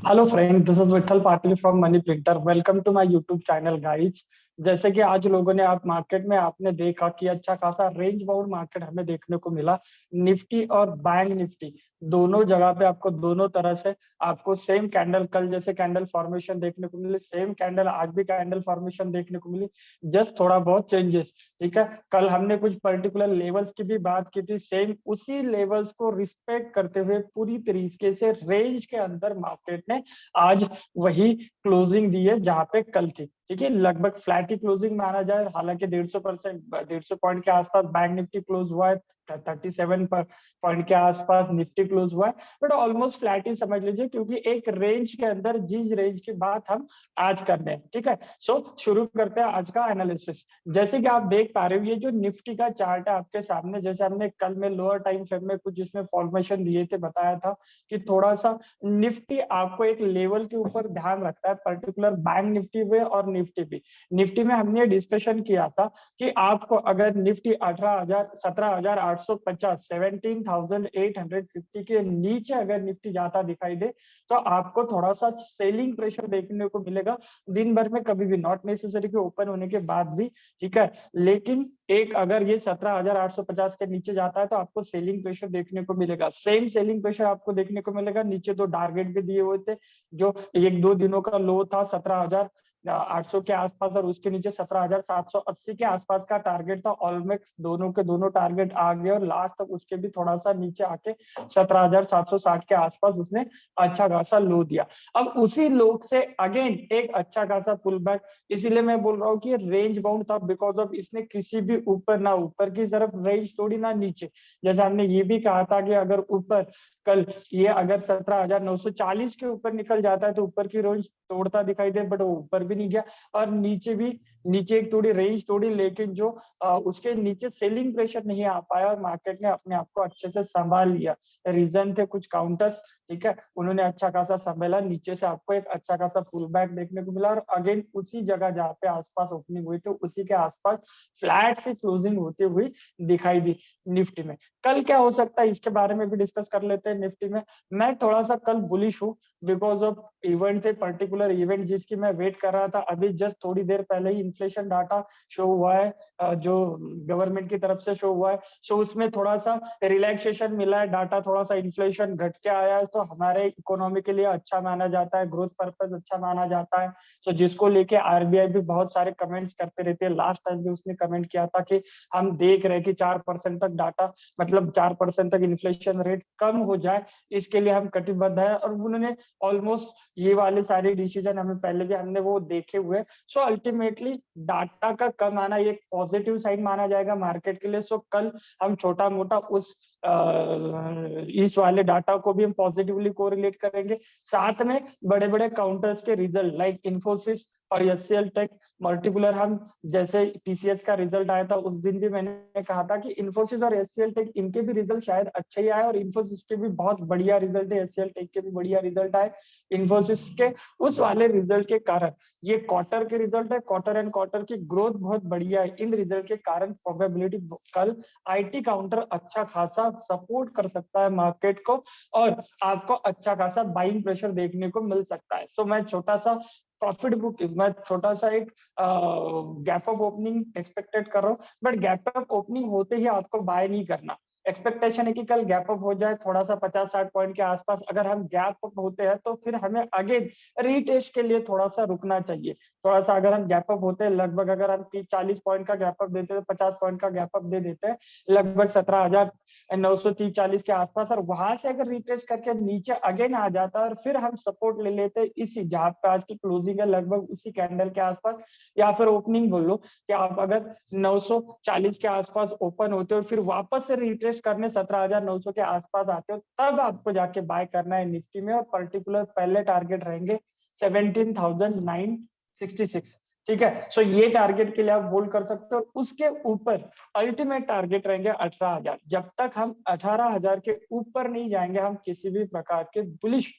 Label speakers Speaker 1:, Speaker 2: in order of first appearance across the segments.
Speaker 1: Hello friend, this is Vithal Patil from money printer. Welcome to my YouTube channel guys. जैसे कि आज लोगों ने आप मार्केट में आपने देखा कि अच्छा खासा रेंज बाउंड मार्केट हमें देखने को मिला। निफ्टी और बैंक निफ्टी दोनों जगह पे आपको दोनों तरह से आपको सेम कैंडल, कल जैसे कैंडल फॉर्मेशन देखने को मिली, सेम कैंडल आज भी कैंडल फॉर्मेशन देखने को मिली। जस्ट थोड़ा बहुत चेंजेस। ठीक है, कल हमने कुछ पर्टिकुलर लेवल्स की भी बात की थी, सेम उसी लेवल्स को रिस्पेक्ट करते हुए पूरी तरीके से रेंज के अंदर मार्केट ने आज वही क्लोजिंग दी है जहां पे कल थी। ठीक है, लगभग फ्लैट ही क्लोजिंग माना जाए। हालांकि 150% 150 पॉइंट के आसपास बैंक निफ्टी क्लोज हुआ है, 37 पॉइंट के आसपास निफ्टी क्लोज हुआ है, बट ऑलमोस्ट फ्लैट ही समझ लीजिए, क्योंकि एक रेंज के अंदर जिस रेंज की बात हम आज कर रहे हैं। ठीक है, शुरू करते हैं आज का एनालिसिस। जैसे कि आप देख पा रहे हो, ये जो निफ्टी का चार्ट है आपके सामने, जैसे हमने कल में लोअर टाइम फ्रेम में कुछ इसमें फॉर्मेशन दिए थे, बताया था कि थोड़ा सा निफ्टी आपको एक लेवल के ऊपर ध्यान रखता है, पर्टिकुलर बैंक निफ्टी में और निफ्टी भी। निफ्टी में हमने डिस्कशन किया था कि आपको अगर निफ्टी 18,000 17,850 17,850 के नीचे अगर निफ्टी जाता दिखाई दे तो आपको थोड़ा सा सेलिंग प्रेशर देखने को मिलेगा दिन भर में, कभी भी, नॉट नेसेसरी कि ओपन होने के बाद भी। ठीक है, लेकिन एक अगर ये 17,850 के नीचे जाता है तो आपको सेलिंग प्रेशर देखने को मिलेगा। सेम सेलिंग प्रेशर आपको देखने को मिलेगा। नीचे दो टारगेट भी दिए हुए थे, जो एक दो दिनों का लो था 17,800 के आसपास, और उसके नीचे 17,780 के आसपास का टारगेट था। ऑलमोस्ट दोनों के दोनों टारगेट आ गए और लास्ट तक उसके भी थोड़ा सा नीचे आके 17,760 के आसपास उसने अच्छा खासा लो दिया। अब उसी लो से अगेन एक अच्छा खासा पुल बैक। इसीलिए मैं बोल रहा हूँ कि रेंज बाउंड था, बिकॉज ऑफ इसने किसी भी ऊपर ना ऊपर की तरफ रेंज तोड़ी ना नीचे। जैसे हमने ये भी कहा था कि अगर ऊपर कल ये अगर 17,940 के ऊपर निकल जाता है तो ऊपर की रेंज तोड़ता दिखाई दे, बट वो ऊपर भी नहीं गया। और नीचे भी, नीचे एक थोड़ी रेंज तोड़ी, लेकिन जो उसके नीचे सेलिंग प्रेशर नहीं आ पाया और मार्केट ने अपने आप को अच्छे से संभाल लिया। रीजन थे कुछ काउंटर्स। ठीक है, उन्होंने अच्छा खासा संभाला, नीचे से आपको एक अच्छा खासा पुल बैक देखने को मिला और अगेन उसी जगह जहाँ पे आसपास ओपनिंग हुई थी उसी के आसपास फ्लैट से क्लोजिंग होती हुई दिखाई दी निफ्टी में। कल क्या हो सकता है इसके बारे में भी डिस्कस कर लेते हैं। निफ्टी में मैं थोड़ा सा कल बुलिश हूँ, बिकॉज ऑफ इवेंट थे, पर्टिकुलर इवेंट जिसकी मैं वेट कर रहा था। अभी जस्ट थोड़ी देर पहले ही इन्फ्लेशन डाटा शो हुआ है, जो गवर्नमेंट की तरफ से शो हुआ है। सो उसमें थोड़ा सा रिलैक्सेशन मिला है, डाटा थोड़ा सा इन्फ्लेशन घट के आया है, तो हमारे इकोनॉमी के लिए अच्छा माना जाता है, ग्रोथ पर्पज अच्छा माना जाता है। सो जिसको लेके आरबीआई भी बहुत सारे कमेंट्स करते रहते हैं। लास्ट टाइम भी उसने कमेंट किया था कि हम देख रहे हैं कि 4% तक डाटा, मतलब 4% तक इन्फ्लेशन रेट कम हो जाए, इसके लिए हम कटिबद्ध है। और उन्होंने ऑलमोस्ट ये वाले सारे डिसीजन हमें पहले भी हमने वो देखे हुए। सो अल्टीमेटली डाटा का कम आना एक पॉजिटिव साइड माना जाएगा मार्केट के लिए। सो कल हम छोटा मोटा उस इस वाले डाटा को भी हम पॉजिटिवली कोरिलेट करेंगे। साथ में बड़े बड़े काउंटर्स के रिजल्ट लाइक इन्फोसिस और एचसीएल टेक, मल्टीपुलर, हम जैसे टीसीएस का रिजल्ट आया था उस दिन भी मैंने कहा था कि इन्फोसिस और एचसीएल टेक इनके भी रिजल्ट शायद अच्छे ही आए, और इन्फोसिस के भी बहुत बढ़िया रिजल्ट है, एचसीएल टेक के भी बढ़िया रिजल्ट आए। इन्फोसिस के उस वाले रिजल्ट के कारण, ये क्वार्टर के रिजल्ट है, क्वार्टर एंड क्वार्टर की ग्रोथ बहुत बढ़िया है, इन रिजल्ट के कारण प्रोबेबिलिटी कल आईटी काउंटर अच्छा खासा सपोर्ट कर सकता है मार्केट को और आपको अच्छा खासा बाइंग प्रेशर देखने को मिल सकता है। तो मैं छोटा सा प्रॉफिट बुक, मैं छोटा सा एक गैप अप ओपनिंग एक्सपेक्टेड कर रहा हूँ, बट गैप अप ओपनिंग होते ही आपको बाय नहीं करना। एक्सपेक्टेशन है कि कल गैप अप हो जाए थोड़ा सा 50-60 पॉइंट के आसपास। अगर हम गैप अप होते हैं तो फिर हमें अगेन रीटेस्ट के लिए थोड़ा सा रुकना चाहिए। थोड़ा सा अगर हम गैप अप होते हैं, लगभग अगर हम 30-40 पॉइंट का गैप अप देते हैं, 50 पॉइंट का गैप अप दे देते हैं, लगभग 17,930-40 के आसपास, और वहां से अगर रिट्रेस करके नीचे अगेन आ जाता है और फिर हम सपोर्ट ले लेते हैं इसी जहां पे आज की क्लोजिंग है, लगभग उसी कैंडल के आसपास, या फिर ओपनिंग बोल लो कि आप अगर 940 के आसपास ओपन होते हो फिर वापस से रिट्रेस करने 17,900 के आसपास आते हो, तब आपको जाके बाय करना है निफ्टी में। और पर्टिकुलर पहले टारगेट रहेंगे 17,966। ठीक है, सो ये टारगेट के लिए आप होल्ड कर सकते हो। उसके ऊपर अल्टीमेट टारगेट रहेंगे 18,000। जब तक हम 18,000 के ऊपर नहीं जाएंगे हम किसी भी प्रकार के बुलिश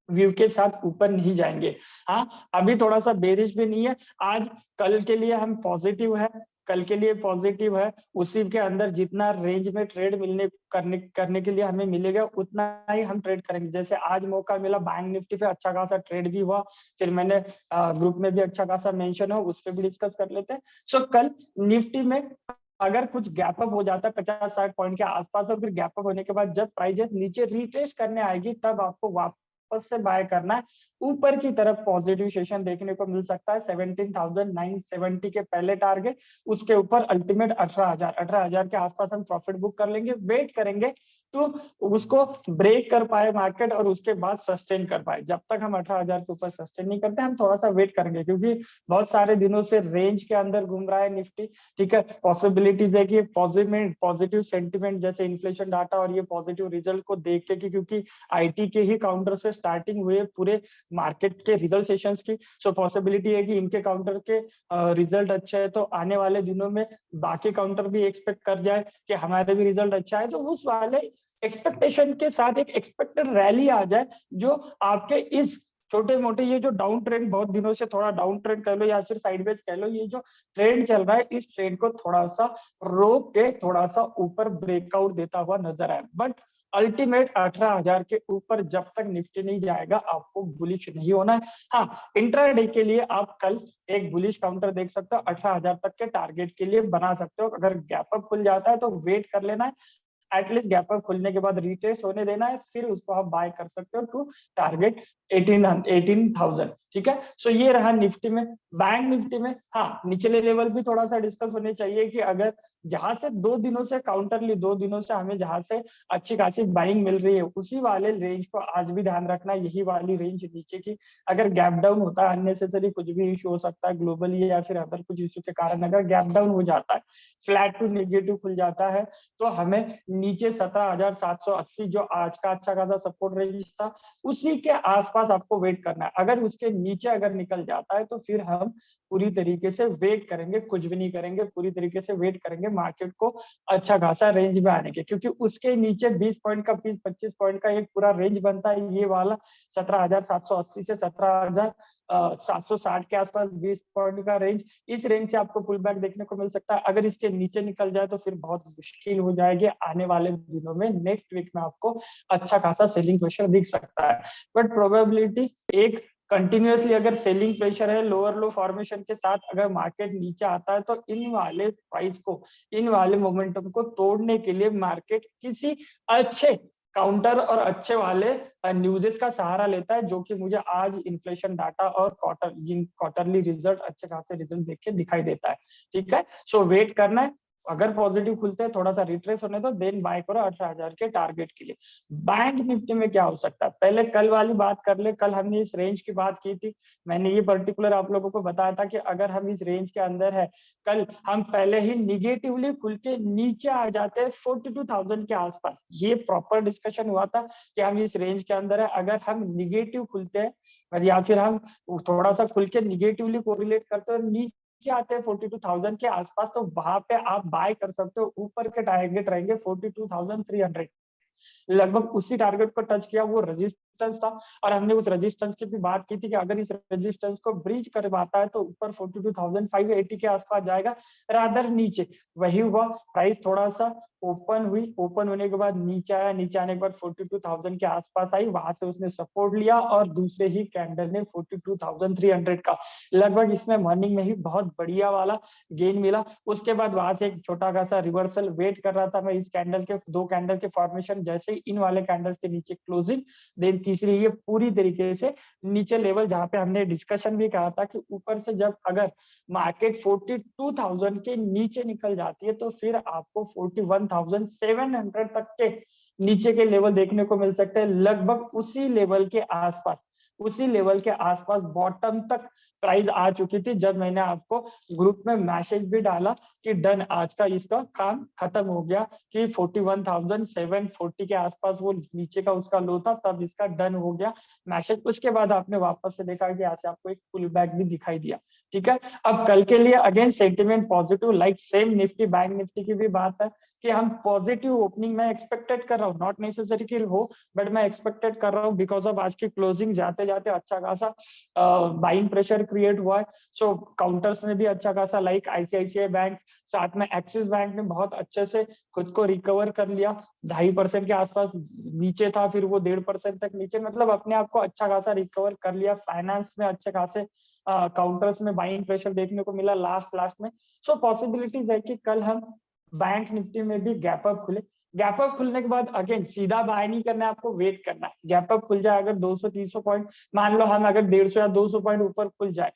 Speaker 1: व्यू के साथ ऊपर नहीं जाएंगे। हाँ, अभी थोड़ा सा बेरिश भी नहीं है, आज कल के लिए हम पॉजिटिव है। कल के लिए पॉजिटिव है, उसी के अंदर जितना रेंज में ट्रेड करने के लिए हमें मिलेगा उतना ही हम ट्रेड करेंगे। जैसे आज मौका मिला बैंक निफ्टी पे, अच्छा खासा ट्रेड भी हुआ, फिर मैंने ग्रुप में भी अच्छा खासा मेंशन हो, उस पर भी डिस्कस कर लेते हैं। सो कल निफ्टी में अगर कुछ गैप अप हो जाता है 50-60 पॉइंट के आसपास, और फिर गैप अप होने के बाद जब प्राइजेस नीचे रिट्रेस करने आएगी तब आपको वापस से बाय करना है। ऊपर की तरफ पॉजिटिव सेशन देखने को मिल सकता है। 17,970 के पहले टारगेट, उसके ऊपर अल्टीमेट 18,000 के आसपास हम प्रॉफिट बुक कर लेंगे। वेट करेंगे तो उसको ब्रेक कर पाए मार्केट और उसके बाद सस्टेन कर पाए। जब तक हम 18,000 के ऊपर सस्टेन नहीं करते, हम थोड़ा सा वेट करेंगे, क्योंकि बहुत सारे दिनों से रेंज के अंदर घूम रहा है निफ्टी। ठीक है, पॉसिबिलिटीज है कि पॉजिटिव सेंटिमेंट जैसे इन्फ्लेशन डाटा और ये पॉजिटिव रिजल्ट को देख के, क्योंकि आईटी के ही काउंटर से स्टार्टिंग हुए पूरे मार्केट के रिजल्ट सेशंस की, सो पॉसिबिलिटी है कि इनके काउंटर के रिजल्ट अच्छे है तो आने वाले दिनों में बाकी काउंटर भी एक्सपेक्ट कर जाए कि हमारे भी रिजल्ट अच्छा है, तो उस वाले एक्सपेक्टेशन के साथ एक एक्सपेक्टेड रैली आ जाए जो आपके इस छोटे मोटे ये जो डाउन ट्रेंड, बहुत दिनों से थोड़ा डाउन ट्रेंड कह लो या फिर साइडवेज कह लो, ये जो ट्रेंड चल रहा है इस ट्रेंड को थोड़ा सा रोक के थोड़ा सा ऊपर ब्रेकआउट देता हुआ नजर आए। बट अल्टीमेट 18,000 के ऊपर जब तक निफ्टी नहीं जाएगा आपको बुलिश नहीं होना है। हाँ, इंट्राडे के लिए आप कल एक बुलिश काउंटर देख सकते हो, 18,000 तक के टारगेट के लिए बना सकते हो। अगर गैप अप खुल जाता है तो वेट कर लेना है, एटलीस्ट गैप अप खुलने के बाद रिटेस्ट होने देना है, फिर उसको आप बाय कर सकते हो टू टारगेट 18,000। ठीक है, सो ये रहा निफ्टी में। बैंक निफ्टी में हाँ, निचले लेवल भी थोड़ा सा डिस्कस होने चाहिए कि अगर जहां से 2 दिनों से काउंटरली 2 दिनों से हमें जहां से अच्छी खासी बाइंग मिल रही है, उसी वाले रेंज को आज भी ध्यान रखना, यही वाली रेंज नीचे की अगर गैप डाउन होता है, अननेसेसरी कुछ भी इशू हो सकता है ग्लोबली या फिर अदर कुछ इशू के कारण, अगर गैप डाउन हो जाता है, फ्लैट टू नेगेटिव खुल जाता है, तो हमें नीचे 17,780 जो आज का अच्छा खासा सपोर्ट रेंज था, उसी के आसपास आपको वेट करना है। अगर उसके नीचे अगर निकल जाता है तो फिर हम पूरी तरीके से वेट करेंगे, कुछ भी नहीं करेंगे, पूरी तरीके से वेट करेंगे मार्केट को अच्छा खासा रेंज में आने के, क्योंकि उसके नीचे 20 पॉइंट का 20-25 पॉइंट का एक पूरा रेंज बनता है, ये वाला 17,780 से 17,760 के आसपास 20 पॉइंट का रेंज। इस रेंज से आपको पुल बैक देखने को मिल सकता है। अगर इसके नीचे निकल जाए तो फिर बहुत मुश्किल हो जाएगी आने वाले दिनों में। नेक्स्ट वीक में आपको अच्छा खासा सेलिंग प्रेशर दिख सकता है, बट प्रोबेबिलिटी एक कंटिन्यूअसली अगर सेलिंग प्रेशर है लोअर लो फॉर्मेशन के साथ, अगर मार्केट नीचे आता है तो इन वाले प्राइस को, इन वाले मोमेंटम को तोड़ने के लिए मार्केट किसी अच्छे काउंटर और अच्छे वाले न्यूजेस का सहारा लेता है, जो कि मुझे आज इन्फ्लेशन डाटा और क्वार्टरली रिजल्ट अच्छे खासे रिजल्ट देख के दिखाई देता है। ठीक है, सो वेट करना है, अगर पॉजिटिव खुलते हैं थोड़ा सा रिट्रेस होने दो, देन बाय करो 18,000 के टारगेट के लिए। बैंक निफ्टी में क्या हो सकता है, पहले कल वाली बात कर ले। कल हमने इस रेंज की बात की थी, मैंने ये पर्टिकुलर आप लोगों को बताया था कि अगर हम इस रेंज के अंदर है, कल हम पहले ही निगेटिवली खुल के नीचे आ जाते हैं 42,000 के आसपास। ये प्रॉपर डिस्कशन हुआ था कि हम इस रेंज के अंदर है, अगर हम निगेटिव खुलते हैं या फिर हम थोड़ा सा खुल के निगेटिवली कोरिलेट करते हैं नीचे आते हैं 42,000 के आसपास, तो वहां पे आप बाय कर सकते हो। ऊपर के टारगेट रहेंगे 42,300, लगभग उसी टारगेट को टच किया, वो रेजिस्टेंस था। और हमने उस रेजिस्टेंस की भी बात की थी कि अगर इस रेजिस्टेंस को ब्रीच कर पाता है तो ऊपर 42,580 के आसपास जाएगा, रादर नीचे। वही हुआ, प्राइस थोड़ा सा ओपन हुई, ओपन होने के बाद नीचे आया, नीचे आने के बाद 42,000 के आसपास आई, वहां से उसने सपोर्ट लिया और दूसरे ही कैंडल ने 42,300 का लगभग इसमें मॉर्निंग में ही बहुत बढ़िया वाला गेन मिला। उसके बाद वहां से एक छोटा खासा रिवर्सल वेट कर रहा था मैं इस कैंडल के, 2 कैंडल के फॉर्मेशन, जैसे ही इन वाले कैंडल्स के नीचे क्लोजिंग, देन तीसरी ये पूरी तरीके से नीचे लेवल, जहां पे हमने डिस्कशन भी कहा था कि ऊपर से जब अगर मार्केट 42,000 के नीचे निकल जाती है तो फिर आपको 41,700 तक के नीचे के लेवल देखने को मिल सकते हैं। लगभग उसी लेवल के आसपास, उसी लेवल के आसपास बॉटम तक प्राइस आ चुकी थी जब मैंने आपको ग्रुप में मैसेज भी डाला कि डन, आज का इसका काम खत्म हो गया, कि 41,740 के आसपास वो नीचे का उसका लो था, तब इसका डन हो गया मैसेज। उसके बाद आपने वापस से देखा कि यहाँ से आपको एक पुल बैक भी दिखाई दिया। ठीक है, अब कल के लिए again sentiment positive, like same Nifty bank Nifty की भी बात है। कि हम पॉजिटिव ओपनिंग मैं एक्सपेक्टेड कर रहा हूँ, नॉट नेसेसरी कि हो, बट मैं एक्सपेक्टेड कर रहा हूँ बिकॉज ऑफ आज की क्लोजिंग जाते जाते अच्छा खासा बाइंग प्रेशर क्रिएट हुआ है। सो काउंटर्स ने भी अच्छा खासा, लाइक आईसीआईसीआई बैंक, साथ में एक्सिस बैंक ने बहुत अच्छे से खुद को रिकवर कर लिया। 2.5% के आसपास नीचे था, फिर वो 1.5% तक नीचे, मतलब अपने आप को अच्छा खासा रिकवर कर लिया। फाइनेंस में अच्छे खासे काउंटर्स में बाइंग प्रेशर देखने को मिला लास्ट में। सो पॉसिबिलिटीज है कि कल हम बैंक निफ्टी में भी गैप अप खुले। गैप अप खुलने के बाद अगेन सीधा बाय नहीं करना है, आपको वेट करना है। गैप अप खुल जाए अगर 200-300 पॉइंट, मान लो हम अगर 150 या 200 पॉइंट ऊपर खुल जाए,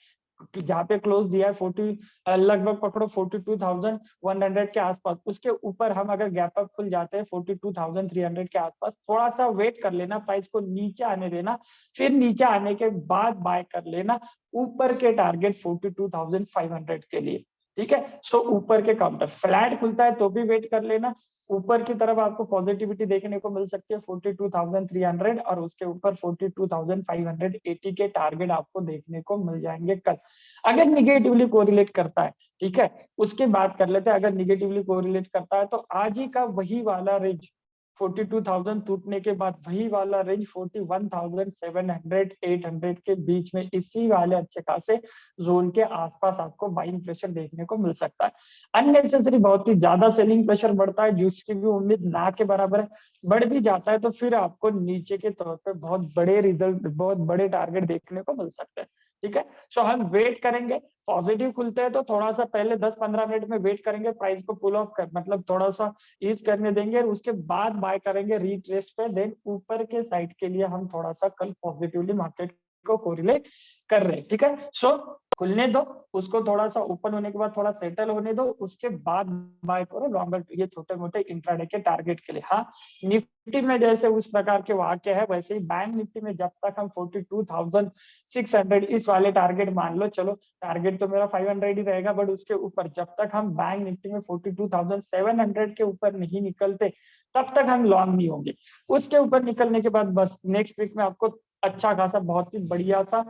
Speaker 1: जहाँ पे क्लोज दिया है 40, लगभग पकड़ो 42,100 के आसपास, उसके ऊपर हम अगर गैप अप खुल जाते हैं 42,300 के आसपास, थोड़ा सा वेट कर लेना, प्राइस को नीचे आने देना, फिर नीचे आने के बाद बाय कर लेना ऊपर के टारगेट 42,500 के लिए। ठीक है, सो ऊपर के काउंटर फ्लैट खुलता है तो भी वेट कर लेना, ऊपर की तरफ आपको पॉजिटिविटी देखने को मिल सकती है 42,300 और उसके ऊपर 42,580 के टारगेट आपको देखने को मिल जाएंगे कल, अगर निगेटिवली कोरिलेट करता है। ठीक है, उसके बाद कर लेते हैं, अगर निगेटिवली कोरिलेट करता है तो आज ही का वही वाला रेंज 42,000 टूटने के बाद वही वाला रेंज 41,700-800 के बीच में, इसी वाले अच्छे खासे जोन के आसपास आपको बाइंग प्रेशर देखने को मिल सकता है। अननेसेसरी बहुत ही ज्यादा सेलिंग प्रेशर बढ़ता है जिसकी भी उम्मीद ना के बराबर है, बढ़ भी जाता है तो फिर आपको नीचे के तौर पे बहुत बड़े रिजल्ट, बहुत बड़े टारगेट देखने को मिल सकते हैं। ठीक है, सो हम वेट करेंगे, पॉजिटिव खुलते हैं तो थोड़ा सा पहले 10-15 मिनट में वेट करेंगे, प्राइस को पुल ऑफ कर, मतलब थोड़ा सा ईज करने देंगे, और उसके बाद बाय करेंगे रीट्रेस पे, देन ऊपर के साइड के लिए हम थोड़ा सा कल पॉजिटिवली मार्केट को कोरिलेट कर रहे हैं। ठीक है, सो खुलने दो, उसको थोड़ा सा ओपन होने के बाद थोड़ा सेटल होने दो, उसके बाद बाय करो लॉन्गर, ये छोटे मोटे इंट्राडे के टारगेट के लिए। हाँ, निफ्टी में जैसे उस प्रकार के वाक्य है, वैसे ही बैंक निफ्टी में जब तक हम 42,600 इस वाले टारगेट मान लो, चलो टारगेट तो मेरा 500 ही रहेगा, बट उसके ऊपर जब तक हम बैंक निफ्टी में 42,700 के ऊपर नहीं निकलते तब तक हम लॉन्ग नहीं होंगे। उसके ऊपर निकलने के बाद बस नेक्स्ट वीक में आपको अच्छा खासा बहुत ही बढ़िया सा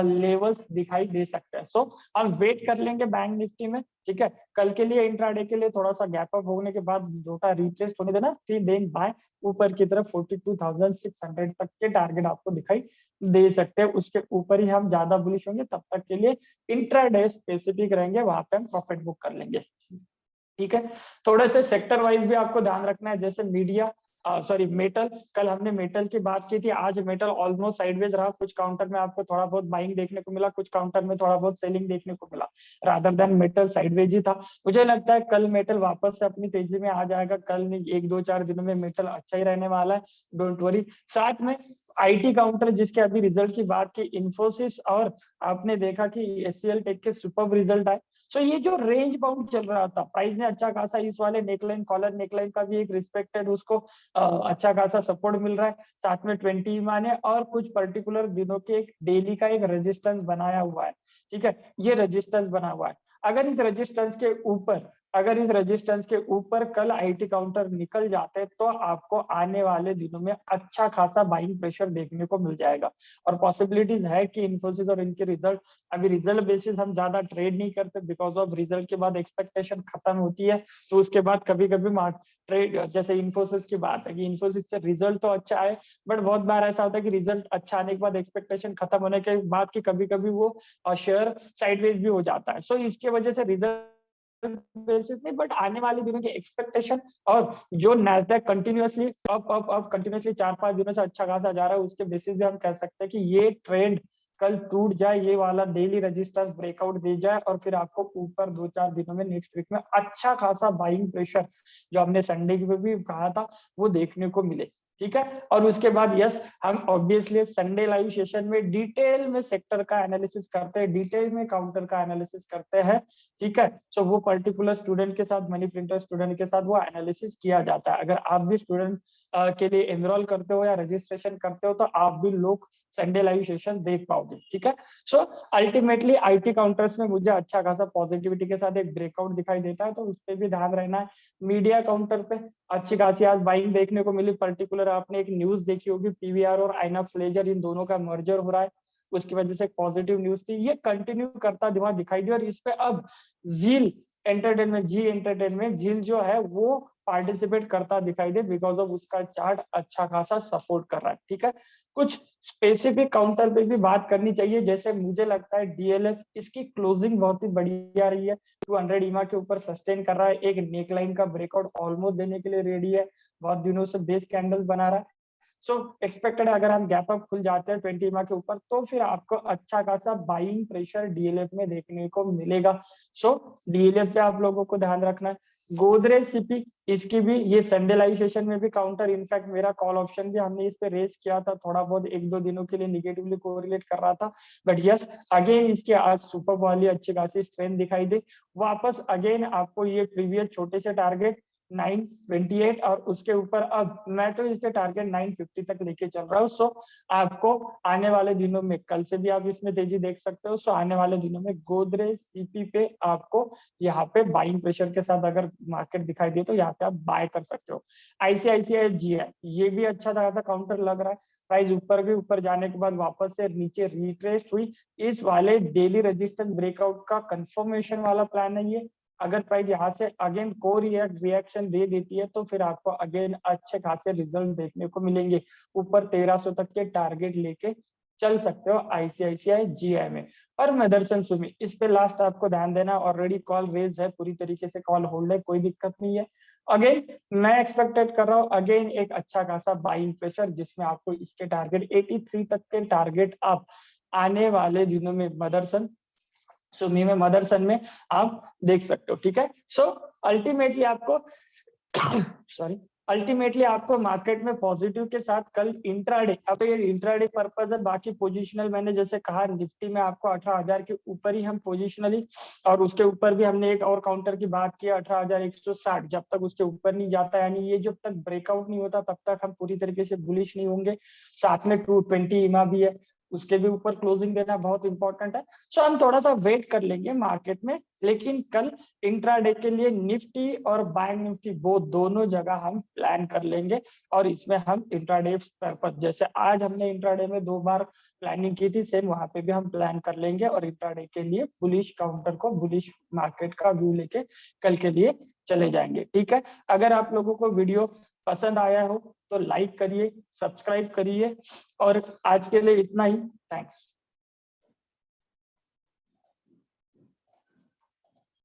Speaker 1: लेवल्स दिखाई दे सकते हैं। सो हम वेट कर लेंगे बैंक निफ्टी में। ठीक है, कल के लिए इंट्राडे के लिए थोड़ा सा गैप अप होने के बाद छोटा रिटेस्ट होने देना, फिर देन बाय ऊपर की तरफ 42,600 तक के टारगेट आपको दिखाई दे सकते हैं। उसके ऊपर ही हम ज्यादा बुलिश होंगे, तब तक के लिए इंट्राडे स्पेसिफिक रहेंगे, वहां पे हम प्रॉफिट बुक कर लेंगे। ठीक है, थोड़े से सेक्टर वाइज भी आपको ध्यान रखना है, जैसे मीडिया, सॉरी मेटल, कल हमने मेटल की बात की थी, आज मेटल ऑलमोस्ट साइडवेज रहा, कुछ काउंटर में आपको थोड़ा बहुत बाइंग देखने को मिला, कुछ काउंटर में थोड़ा बहुत सेलिंग देखने को मिला, रादर देन मेटल साइडवेज ही था। मुझे लगता है कल मेटल वापस से अपनी तेजी में आ जाएगा, कल नहीं 1-2-4 दिनों में मेटल अच्छा ही रहने वाला है, डोंट वरी। साथ में आईटी काउंटर जिसके अभी रिजल्ट की बात की, इन्फोसिस, और आपने देखा कि एचसीएल टेक के सुपर रिजल्ट आए। सो ये जो रेंज बाउंड चल रहा था, प्राइस ने अच्छा खासा इस वाले नेकलाइन, कॉलर नेकलाइन का भी एक रिस्पेक्टेड उसको अच्छा खासा सपोर्ट मिल रहा है, साथ में 20 माने और कुछ पर्टिकुलर दिनों के एक डेली का एक रेजिस्टेंस बनाया हुआ है। ठीक है, ये रेजिस्टेंस बना हुआ है, अगर इस रेजिस्टेंस के ऊपर, अगर इस रेजिस्टेंस के ऊपर कल आईटी काउंटर निकल जाते तो आपको आने वाले दिनों में अच्छा खासा बाइंग प्रेशर देखने को मिल जाएगा। और पॉसिबिलिटीज है कि इन्फोसिस और इनके रिजल्ट, अभी रिजल्ट बेसिस हम ज्यादा ट्रेड नहीं करते, बिकॉज ऑफ रिजल्ट के बाद एक्सपेक्टेशन खत्म होती है, तो उसके बाद कभी कभी ट्रेड, जैसे इन्फोसिस की बात है कि इन्फोसिस से रिजल्ट तो अच्छा है, बट बहुत बार ऐसा होता है कि रिजल्ट अच्छा आने के बाद एक्सपेक्टेशन खत्म होने के बाद की कभी कभी वो शेयर साइडवेज भी हो जाता है। सो इसके वजह से रिजल्ट बेसिस नहीं, बट आने वाले दिनों की एक्सपेक्टेशन, और जो नैस्डैक कंटिन्यूअसली अप कंटिन्यूअसली 4-5 दिनों से अच्छा खासा जा रहा है, उसके बेसिस भी हम कह सकते हैं कि ये ट्रेंड कल टूट जाए, ये वाला डेली रेजिस्टेंस ब्रेकआउट दे जाए, और फिर आपको ऊपर 2-4 दिनों में नेक्स्ट वीक में अच्छा खासा बाइंग प्रेशर, जो हमने संडे की भी कहा था, वो देखने को मिले। ठीक है, और उसके बाद यस, हम ऑब्वियसली संडे लाइव सेशन में डिटेल में सेक्टर का एनालिसिस करते हैं, डिटेल में काउंटर का एनालिसिस करते हैं। ठीक है, सो वो पर्टिकुलर स्टूडेंट के साथ, मनी प्रिंटर स्टूडेंट के साथ वो एनालिसिस किया जाता है। अगर आप भी स्टूडेंट के लिए एनरोल करते हो या रजिस्ट्रेशन करते हो तो आप भी लोग संडे लाइव सेशन देख पाओगे। ठीक है, सो अल्टीमेटली आईटी काउंटर्स में मुझे अच्छा खासा पॉजिटिविटी के साथ एक ब्रेकआउट दिखाई देता है, तो उस पर भी ध्यान रहना है। मीडिया काउंटर पे अच्छी खासी आज बाइंग देखने को मिली, पर्टिकुलर आपने एक न्यूज देखी होगी, पीवीआर और आइनॉक्स लेजर इन दोनों का मर्जर हो रहा है, उसकी वजह से पॉजिटिव न्यूज थी, ये कंटिन्यू करता दिखाई दिया। और इस पे अब जील एंटरटेनमेंट, जी एंटरटेनमेंट, जील जो है वो पार्टिसिपेट करता दिखाई दे, बिकॉज ऑफ उसका चार्ट अच्छा खासा सपोर्ट कर रहा है। ठीक है, कुछ स्पेसिफिक काउंटर पे भी बात करनी चाहिए, जैसे मुझे लगता है डीएलएफ, इसकी क्लोजिंग बहुत ही बढ़िया रही है, 200 ईमा के ऊपर सस्टेन कर रहा है, एक नेकलाइन का ब्रेकआउट ऑलमोस्ट देने के लिए रेडी है, बहुत दिनों से बेस कैंडल बना रहा है। सो एक्सपेक्टेड अगर हम गैप अप खुल जाते हैं 20 ईमा के ऊपर, तो फिर आपको अच्छा खासा बाइंग प्रेशर डीएलएफ में देखने को मिलेगा। सो डीएलएफ पे आप लोगों को ध्यान रखना है। गोदरेज सीपी, इसकी भी ये संडेलाइजेशन में भी काउंटर, इनफैक्ट मेरा कॉल ऑप्शन भी हमने इस पे रेस किया था, थोड़ा बहुत 1-2 दिनों के लिए निगेटिवली कोरिलेट कर रहा था, बट यस अगेन इसकी आज सुपर वाली अच्छी खासी स्ट्रेंथ दिखाई दी। वापस अगेन आपको ये प्रीवियस छोटे से टारगेट 928 और उसके ऊपर अब मैं तो इसके टारगेट 950 तक लेके चल रहा हूँ। सो आपको आने वाले दिनों में, कल से भी आप इसमें तेजी देख सकते हो, सो आने वाले दिनों में गोदरेज सीपी पे आपको यहाँ पे बाइंग प्रेशर के साथ अगर मार्केट दिखाई दे तो यहाँ पे आप बाय कर सकते हो। आईसीआईसीआई जीआई, ये भी अच्छा खासा काउंटर लग रहा है, प्राइस ऊपर जाने के बाद वापस से नीचे रिट्रेस हुई, इस वाले डेली रेजिस्टेंस ब्रेकआउट का कंफर्मेशन वाला प्लान है ये। अगर प्राइस यहाँ से अगेन को रिएक्शन दे देती है तो फिर आपको अगेन अच्छे खासे रिजल्ट देखने को मिलेंगे, ऊपर 1300 तक के टारगेट लेके चल सकते हो आईसीआईसीआई जीआई में। और मदरसन सुमी, इस पे लास्ट आपको ध्यान देना, ऑलरेडी कॉल रेज है, पूरी तरीके से कॉल होल्ड है, कोई दिक्कत नहीं है। अगेन मैं एक्सपेक्टेड कर रहा हूँ अगेन एक अच्छा खासा बाइंग प्रेशर, जिसमें आपको इसके टारगेट 83 तक के टारगेट आप आने वाले दिनों में मदरसन सुमी में, मदरसन में आप देख सकते हो। ठीक है, सो अल्टीमेटली आपको सॉरी अल्टीमेटली आपको मार्केट में पॉजिटिव के साथ कल इंट्राडे, अब ये इंट्राडे पर्पज है, बाकी पोजिशनल मैंने जैसे कहा निफ्टी में आपको 18,000 के ऊपर ही हम पोजिशनली, और उसके ऊपर भी हमने एक और काउंटर की बात की 18,160, जब तक उसके ऊपर नहीं जाता, यानी ये जब तक ब्रेकआउट नहीं होता तब तक हम पूरी तरीके से बुलिश नहीं होंगे। साथ में 220 ईमा भी है, उसके भी ऊपर क्लोजिंग देना बहुत इंपॉर्टेंट है। सो हम थोड़ा सा वेट कर लेंगे मार्केट में, लेकिन कल इंट्राडे के लिए निफ्टी और बैंक निफ्टी वो दोनों जगह हम प्लान कर लेंगे, और इसमें हम इंट्राडे पर्पस, जैसे आज हमने इंट्राडे में 2 बार प्लानिंग की थी, सेम वहां पे भी हम प्लान कर लेंगे, और इंट्राडे के लिए बुलिश काउंटर को, बुलिश मार्केट का व्यू लेके कल के लिए चले जाएंगे। ठीक है, अगर आप लोगों को वीडियो पसंद आया हो तो लाइक करिए, सब्सक्राइब करिए, और आज के लिए इतना ही। थैंक्स।